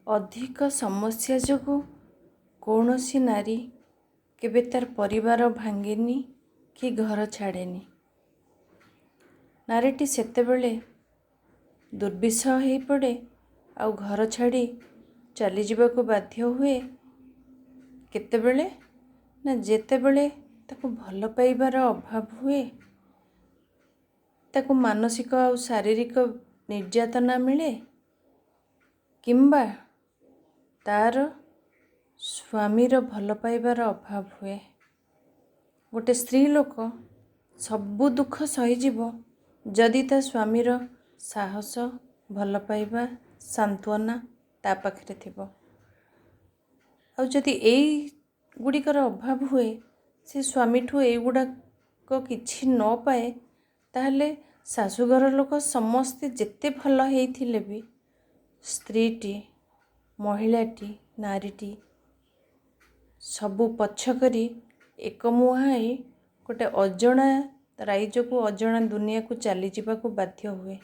ଅଧିକ ସମସ୍ୟା ଯୋଗୁଁ କୌଣସି ନାରୀ କେବେ ତାର ପରିବାର ଭାଙ୍ଗେନି କି ଘର ଛାଡ଼େନି। ନାରୀଟି ସେତେବେଳେ ଦୁର୍ବିସହ ହେଇପଡ଼େ ଆଉ ଘର ଛାଡ଼ି ଚାଲିଯିବାକୁ ବାଧ୍ୟ ହୁଏ କେତେବେଳେ ନା ଯେତେବେଳେ ତାକୁ ଭଲ ପାଇବାର ଅଭାବ ହୁଏ, ତାକୁ ମାନସିକ ଆଉ ଶାରୀରିକ ନିର୍ଯାତନା ମିଳେ, କିମ୍ବା ତାର ସ୍ୱାମୀର ଭଲ ପାଇବାର ଅଭାବ ହୁଏ। ଗୋଟେ ସ୍ତ୍ରୀ ଲୋକ ସବୁ ଦୁଃଖ ସହିଯିବ ଯଦି ତା ସ୍ୱାମୀର ସାହସ, ଭଲ ପାଇବା, ସାନ୍ତ୍ୱନା ତା ପାଖରେ ଥିବ। ଆଉ ଯଦି ଏଇ ଗୁଡ଼ିକର ଅଭାବ ହୁଏ, ସେ ସ୍ୱାମୀଠୁ ଏଇଗୁଡ଼ାକ କିଛି ନ ପାଏ, ତାହେଲେ ଶାଶୁଘର ଲୋକ ସମସ୍ତେ ଯେତେ ଭଲ ହେଇଥିଲେ ବି ସ୍ତ୍ରୀଟି, ମହିଳାଟି, ନାରୀଟି ସବୁ ପଛ କରି ଏକମୁହାଁ ହେଇ ଗୋଟେ ଅଜଣା ରାଇଜକୁ, ଅଜଣା ଦୁନିଆକୁ ଚାଲିଯିବାକୁ ବାଧ୍ୟ ହୁଏ।